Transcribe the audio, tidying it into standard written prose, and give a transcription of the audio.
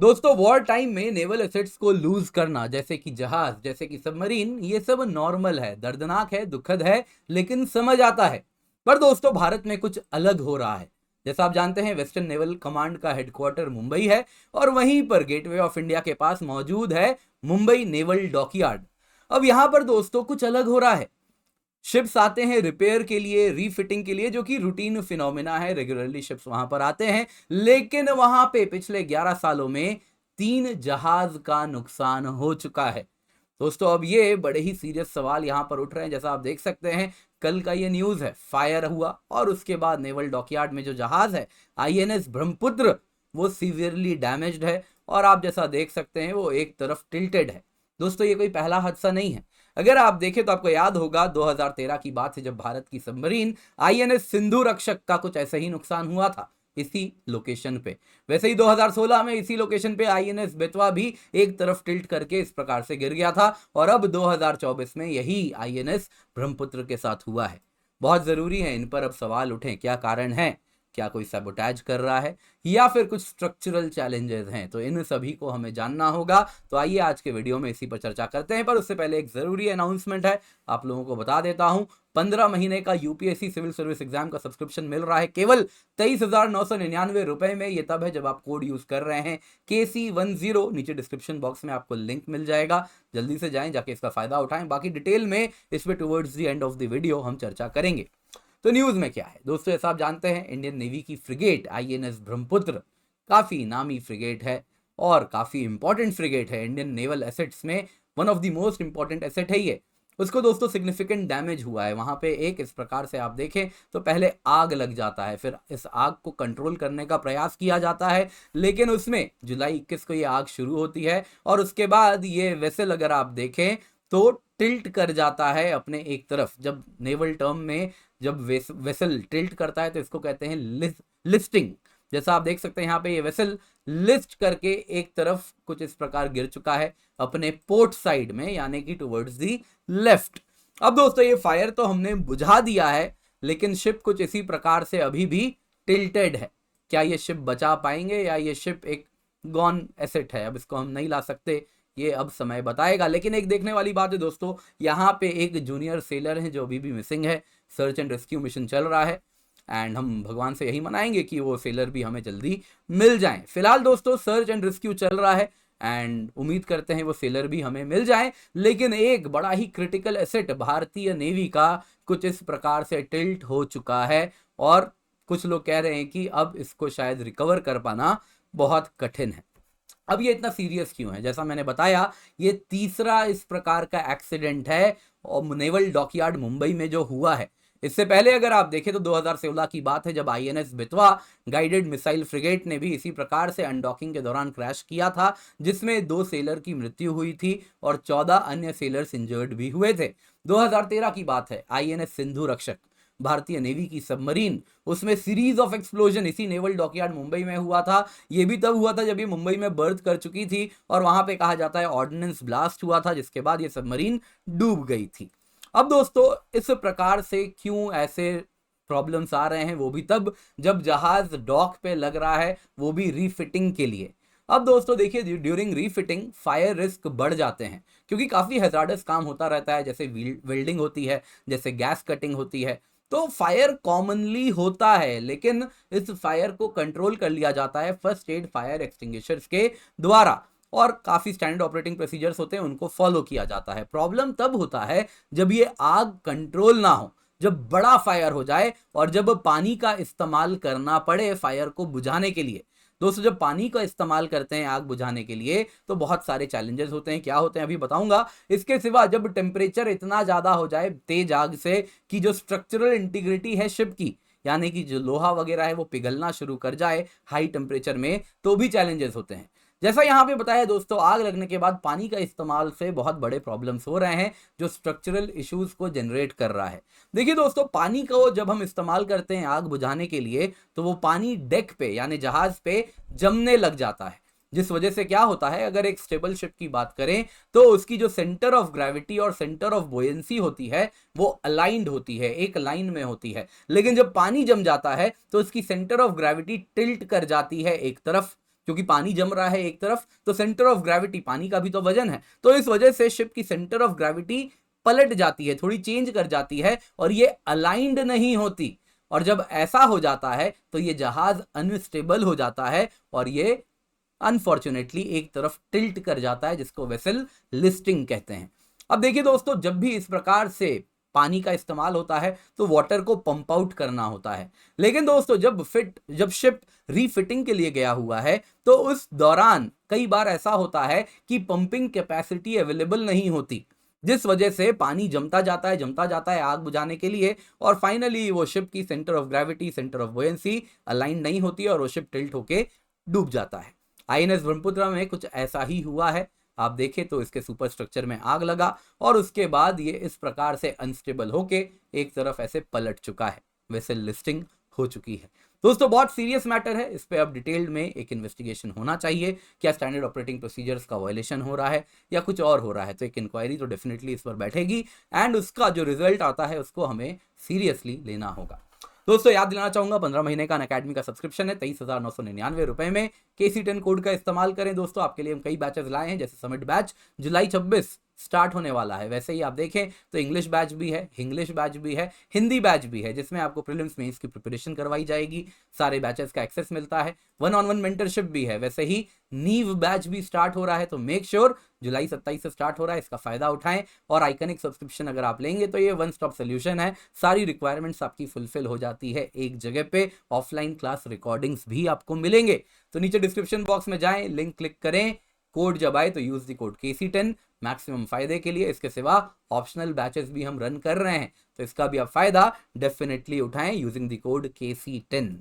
दोस्तों war time में naval assets को लूज करना, जैसे कि जहाज, जैसे कि सबमरीन, ये सब नॉर्मल है, दर्दनाक है, दुखद है, लेकिन समझ आता है। पर दोस्तों भारत में कुछ अलग हो रहा है। जैसा आप जानते हैं, वेस्टर्न नेवल कमांड का हेडक्वार्टर मुंबई है और वहीं पर गेटवे ऑफ इंडिया के पास मौजूद है मुंबई नेवल डॉकयार्ड। अब यहां पर दोस्तों कुछ अलग हो रहा है। शिप्स आते हैं रिपेयर के लिए, रीफिटिंग के लिए, जो कि रूटीन फिनोमेना है, रेगुलरली शिप्स वहां पर आते हैं। लेकिन वहां पे पिछले 11 सालों में 3 जहाज का नुकसान हो चुका है। दोस्तों अब ये बड़े ही सीरियस सवाल यहां पर उठ रहे हैं। जैसा आप देख सकते हैं, कल का ये न्यूज है, फायर हुआ और उसके बाद नेवल डॉकयार्ड में जो जहाज है आईएनएस ब्रह्मपुत्र, वो सीवियरली डैमेज्ड है और आप जैसा देख सकते हैं वो एक तरफ टिल्टेड है। दोस्तों ये कोई पहला हादसा नहीं है। अगर आप देखें तो आपको याद होगा 2013 की बात है, जब भारत की सबमरीन आईएनएस सिंधु रक्षक का कुछ ऐसा ही नुकसान हुआ था इसी लोकेशन पे। वैसे ही 2016 में इसी लोकेशन पे आईएनएस बेतवा भी एक तरफ टिल्ट करके इस प्रकार से गिर गया था और अब 2024 में यही आईएनएस ब्रह्मपुत्र के साथ हुआ है। बहुत जरूरी है इन पर अब सवाल उठें, क्या कारण है, क्या कोई सैबोटैज कर रहा है या फिर कुछ स्ट्रक्चरल चैलेंजेस हैं, तो इन सभी को हमें जानना होगा। तो आइए आज के वीडियो में इसी पर चर्चा करते हैं। पर उससे पहले एक जरूरी अनाउंसमेंट है, आप लोगों को बता देता हूं। 15 महीने का यूपीएससी सिविल सर्विस एग्जाम का सब्सक्रिप्शन मिल रहा है केवल 23,999 रुपए में। ये तब है जब आप कोड यूज कर रहे हैं KC10। नीचे डिस्क्रिप्शन बॉक्स में आपको लिंक मिल जाएगा, जल्दी से जाएं, जाके इसका फायदा उठाएं। बाकी डिटेल में इस पे towards the end of the video हम चर्चा करेंगे। तो न्यूज में क्या है दोस्तों, ऐसा आप जानते हैं, इंडियन नेवी की फ्रिगेट आईएनएस ब्रह्मपुत्र काफी नामी फ्रिगेट है और काफी इंपॉर्टेंट फ्रिगेट है इंडियन नेवल एसेट्स में। One of the most important asset है ये। उसको दोस्तों सिग्निफिकेंट डैमेज हुआ है वहां पे। एक इस प्रकार से आप देखें तो पहले आग लग जाता है, फिर इस आग को कंट्रोल करने का प्रयास किया जाता है, लेकिन उसमें जुलाई 21 को ये आग शुरू होती है और उसके बाद ये वेसल अगर आप देखें तो टिल्ट कर जाता है अपने एक तरफ। जब नेवल टर्म में जब वेसल टिल्ट करता है तो इसको कहते हैं लिस्टिंग। जैसा आप देख सकते हैं यहाँ पे ये वेसल लिस्ट करके एक तरफ कुछ इस प्रकार गिर चुका है अपने पोर्ट साइड में, यानी कि टुवर्ड्स दी लेफ्ट। अब दोस्तों ये फायर तो हमने बुझा दिया है, लेकिन शिप कुछ इसी प्रकार से अभी भी टिल्टेड है। क्या ये शिप बचा पाएंगे या ये शिप एक गॉन एसेट है, अब इसको हम नहीं ला सकते, ये अब समय बताएगा। लेकिन एक देखने वाली बात है दोस्तों, यहाँ पे एक जूनियर सेलर है जो अभी भी मिसिंग है। सर्च एंड रेस्क्यू मिशन चल रहा है एंड हम भगवान से यही मनाएंगे कि वो सेलर भी हमें जल्दी मिल जाएं। फिलहाल दोस्तों सर्च एंड रेस्क्यू चल रहा है एंड उम्मीद करते हैं वो सेलर भी हमें मिल जाए। लेकिन एक बड़ा ही क्रिटिकल एसेट भारतीय नेवी का कुछ इस प्रकार से टिल्ट हो चुका है और कुछ लोग कह रहे हैं कि अब इसको शायद रिकवर कर पाना बहुत कठिन है। अब ये इतना सीरियस क्यों है? जैसा मैंने बताया, ये तीसरा इस प्रकार का एक्सीडेंट है और नेवल डॉकयार्ड मुंबई में जो हुआ है। इससे पहले अगर आप देखें तो 2016 की बात है, जब INS Betwa guided missile frigate ने भी इसी प्रकार से अनडॉकिंग के दौरान क्रैश किया था, जिसमें 2 सेलर की मृत्यु हुई थी और 14 अन्य सेलर्स इंजर्ड भी हुए थे। 2013 की बात है, आईएनएस सिंधु रक्षक, भारतीय नेवी की सबमरीन, उसमें सीरीज ऑफ एक्सप्लोजन इसी नेवल डॉकयार्ड मुंबई में हुआ था। ये भी तब हुआ था जब ये मुंबई में बर्थ कर चुकी थी और वहां पे कहा जाता है ऑर्डिनेंस ब्लास्ट हुआ था, जिसके बाद ये सबमरीन डूब गई थी। अब दोस्तों इस प्रकार से क्यों ऐसे प्रॉब्लम्स आ रहे हैं, वो भी तब जब जहाज डॉक पे लग रहा है, वो भी रीफिटिंग के लिए। अब दोस्तों देखिए, ड्यूरिंग रीफिटिंग फायर रिस्क बढ़ जाते हैं क्योंकि काफी हैजार्डस काम होता रहता है, जैसे वेल्डिंग होती है, जैसे गैस कटिंग होती है। तो फायर कॉमनली होता है, लेकिन इस फायर को कंट्रोल कर लिया जाता है फर्स्ट एड फायर एक्सटिंग्विशर्स के द्वारा और काफी स्टैंडर्ड ऑपरेटिंग प्रोसीजर्स होते हैं, उनको फॉलो किया जाता है। प्रॉब्लम तब होता है जब ये आग कंट्रोल ना हो, जब बड़ा फायर हो जाए और जब पानी का इस्तेमाल करना पड़े फायर को बुझाने के लिए। दोस्तों जब पानी का इस्तेमाल करते हैं आग बुझाने के लिए तो बहुत सारे चैलेंजेस होते हैं। क्या होते हैं अभी बताऊंगा। इसके सिवा जब टेम्परेचर इतना ज्यादा हो जाए तेज आग से कि जो स्ट्रक्चरल इंटीग्रिटी है शिप की, यानी कि जो लोहा वगैरह है वो पिघलना शुरू कर जाए हाई टेम्परेचर में, तो भी चैलेंजेस होते हैं। जैसा यहाँ पे बताया दोस्तों, आग लगने के बाद पानी का इस्तेमाल से बहुत बड़े प्रॉब्लम्स हो रहे हैं जो स्ट्रक्चरल इश्यूज को जनरेट कर रहा है। देखिए दोस्तों, पानी को जब हम इस्तेमाल करते हैं आग बुझाने के लिए तो वो पानी डेक पे यानी जहाज पे जमने लग जाता है, जिस वजह से क्या होता है, अगर एक स्टेबल शिप की बात करें तो उसकी जो सेंटर ऑफ ग्रेविटी और सेंटर ऑफ बोयंसी होती है वो अलाइंड होती है, एक लाइन में होती है। लेकिन जब पानी जम जाता है तो उसकी सेंटर ऑफ ग्रेविटी टिल्ट कर जाती है एक तरफ, क्योंकि पानी जम रहा है एक तरफ, तो सेंटर ऑफ ग्रेविटी, पानी का भी तो वजन है, तो इस वजह से शिप की सेंटर ऑफ ग्रेविटी पलट जाती है, थोड़ी चेंज कर जाती है और ये अलाइंड नहीं होती। और जब ऐसा हो जाता है तो ये जहाज अनस्टेबल हो जाता है और ये अनफॉर्चुनेटली एक तरफ टिल्ट कर जाता है, जिसको वेसल लिस्टिंग कहते हैं। अब देखिए दोस्तों, जब भी इस प्रकार से पानी का इस्तेमाल होता है तो वाटर को पंप आउट करना होता है। लेकिन दोस्तों जब शिप रीफिटिंग के लिए गया हुआ है तो उस दौरान कई बार ऐसा होता है कि पंपिंग कैपेसिटी अवेलेबल नहीं होती, जिस वजह से पानी जमता जाता है आग बुझाने के लिए, और फाइनली वो शिप की centre of gravity, centre of buoyancy align नहीं होती और वो शिप टिल्ट होके डूब जाता है। आईएनएस ब्रह्मपुत्रा में कुछ ऐसा ही हुआ है। आप देखें तो इसके सुपर स्ट्रक्चर में आग लगा और उसके बाद ये इस प्रकार से अनस्टेबल होके एक तरफ ऐसे पलट चुका है, वेसल लिस्टिंग हो चुकी है। दोस्तों बहुत सीरियस मैटर है, इस पे अब डिटेल्ड में एक इन्वेस्टिगेशन होना चाहिए। क्या स्टैंडर्ड ऑपरेटिंग प्रोसीजर्स का वायलेशन हो रहा है या कुछ और हो रहा है, तो एक इंक्वायरी तो डेफिनेटली इस पर बैठेगी एंड उसका जो रिजल्ट आता है उसको हमें सीरियसली लेना होगा। दोस्तों याद दिलाना चाहूंगा 15 महीने का अनअकैडमी का सब्सक्रिप्शन है 23,999 रुपए में। KC10 कोड का इस्तेमाल करें दोस्तों। आपके लिए हम कई बैचेस लाए हैं, जैसे समिट बैच जुलाई 26 स्टार्ट होने वाला है। वैसे ही आप देखें तो इंग्लिश बैच भी है, इंग्लिश बैच भी है, हिंदी बैच भी है, जिसमें आपको प्रीलिम्स मेंस की प्रिपरेशन करवाई जाएगी। सारे बैचेस का एक्सेस मिलता है। 1-on-1 मेंटरशिप भी है। वैसे ही नीव बैच भी स्टार्ट हो रहा है, तो मेक श्योर जुलाई 27 से स्टार्ट हो रहा है, इसका फायदा उठाएं। और आइकनिक सब्सक्रिप्शन अगर आप लेंगे तो ये वन स्टॉप सोल्यूशन है, सारी रिक्वायरमेंट्स आपकी फुलफिल हो जाती है एक जगह पे। ऑफलाइन क्लास रिकॉर्डिंग्स भी आपको मिलेंगे। तो नीचे डिस्क्रिप्शन बॉक्स में जाएं, लिंक क्लिक करें, कोड जब आए तो use the code KC10 maximum फायदे के लिए। इसके सिवा ऑप्शनल बैचेस भी हम रन कर रहे हैं, तो इसका भी आप फायदा डेफिनेटली उठाएं यूजिंग द कोड KC10।